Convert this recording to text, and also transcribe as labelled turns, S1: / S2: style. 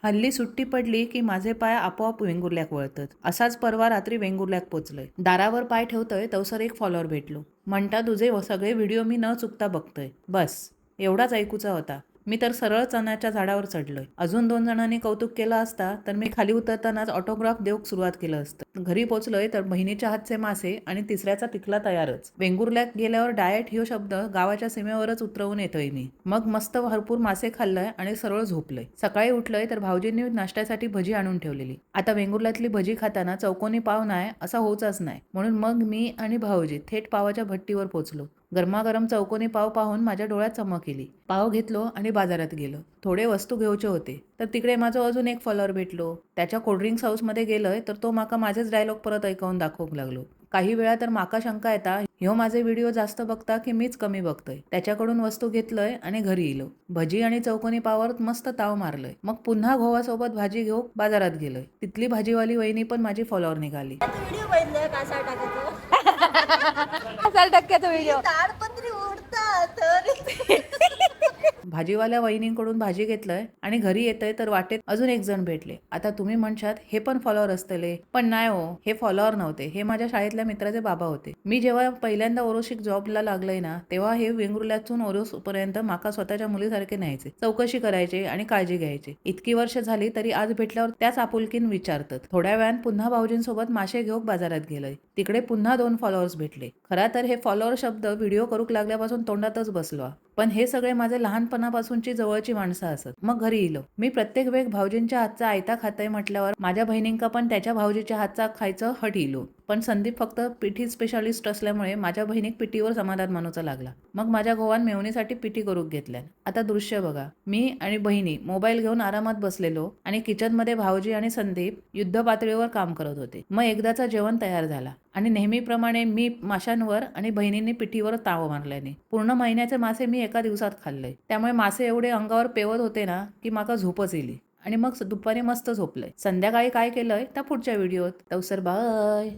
S1: हल्ली सुट्टी पडली की माझे पाय आपोआप वेंगुर्ल्याक वळतात. असाच परवा रात्री वेंगुर्ल्याक पोचलोय. दारावर पाय ठेवतोय तवसर एक फॉलोअर भेटलो. म्हणता तुझे सगळे व्हिडिओ मी न चुकता बघतोय. बस एवढाच ऐकूचा होता. मी तर सरळ चण्याच्या झाडावर चढलोय. अजून 2 जणांनी कौतुक केलं असता तर मी खाली उतरतानाच ऑटोग्राफ देऊक सुरुवात केलं असतं. घरी पोचलोय तर बहिणीच्या हातचे मासे आणि तिसऱ्याचा पिकला तयारच. वेंगुर्ल्यात गेल्यावर डाएट ह्यो शब्द गावाच्या सीमेवरच उतरवून येतोय मी. मग मस्त भरपूर मासे खाल्लंय आणि सरळ झोपलोय. सकाळी उठलोय तर भाऊजींनी नाश्त्यासाठी भजी आणून ठेवलेली. आता वेंगुर्ल्यातली भजी खाताना चौकोनी पाव नाही असा होऊचाच नाही, म्हणून मग मी आणि भाऊजी थेट पावाच्या भट्टीवर पोचलो. गरमागरम चौकोनी पाव पाहून माझ्या डोळ्यात चमक आली. पाव घेतलो आणि बाजारात गेलो. थोडे वस्तू घेऊचे होते तर तिकडे माझं अजून एक फॉलोअर भेटलो. त्याच्या कोल्ड्रिंक्स हाऊसमध्ये गेलोय तर तो माका माझेच डायलॉग परत ऐकवून दाखवूक लागलो. काही वेळा तर माका शंका येता ह्यो माझे व्हिडिओ जास्त बघता की मीच कमी बघतोय. त्याच्याकडून वस्तू घेतलोय आणि घरी इलो. भजी आणि चौकोनी पावावर मस्त ताव मारलोय. मग पुन्हा घोवासोबत भाजी घेऊ बाजारात गेलोय. तिथली भाजीवाली वहिनी पण माझी फॉलोअर निघाली.
S2: व्हिडिओ बघितलाय कासा टाकायचं
S3: असाल टक्क्याचा व्हिडिओ
S2: ताडपत्री उडतात
S1: भाजीवाल्या वहिनींकडून भाजी घेतलंय आणि घरी येतंय तर वाटेत अजून एक जण भेटले. आता तुम्ही म्हणशात हे पण फॉलोअर असतले, पण नाही हो, हे फॉलोअर नव्हते. हे माझ्या शाळेतल्या मित्राचे बाबा होते. मी जेव्हा पहिल्यांदा ओरोशीक जॉबला लागलंय ना, तेव्हा हे वेंगुर्ल्यातून ओरोस पर्यंत माका स्वतःच्या मुलीसारखे न्यायचे, चौकशी करायचे आणि काळजी घ्यायचे. इतकी वर्ष झाली तरी आज भेटल्यावर त्याच आपुलकीन विचारतात. थोड्या वेळान पुन्हा भाऊजींसोबत मासे घेऊन बाजारात गेलोय. तिकडे पुन्हा 2 फॉलोअर्स भेटले. खरा तर हे फॉलोअर शब्द व्हिडिओ करूक लागल्यापासून तोंडातच बसलो. पण हे सगळे माझे लहानपणापासूनची जवळची माणसं असत. मग घरी इलो. मी प्रत्येक वेळ भाऊजींच्या हातचा आयता खाताय म्हटल्यावर माझ्या बहिणींका पण त्याच्या भाऊजीच्या हातचा खायचं हट इलो. पण संदीप फक्त पिठी स्पेशालिस्ट असल्यामुळे माझ्या बहिणीक पिठीवर समाधान मानूचा लागला. मग माझ्या गोवान मेवणीसाठी पिठी करूक घेतल्या. आता दृश्य बघा. मी आणि बहिणी मोबाईल घेऊन आरामात बसलेलो आणि किचनमध्ये भाऊजी आणि संदीप युद्ध पातळीवर काम करत होते. मग एकदाचा जेवण तयार झाला आणि नेहमीप्रमाणे मी माशांवर आणि बहिणींनी पिठीवर ताव मारल्याने पूर्ण महिन्याचे मासे मी एका दिवसात खाल्ले. त्यामुळे मासे एवढे अंगावर पेवत होते ना की माका झोपच येईल. आणि मग दुपारी मस्त झोपलंय. संध्याकाळी काय केलंय त्या पुढच्या व्हिडिओत. तवसर बाय.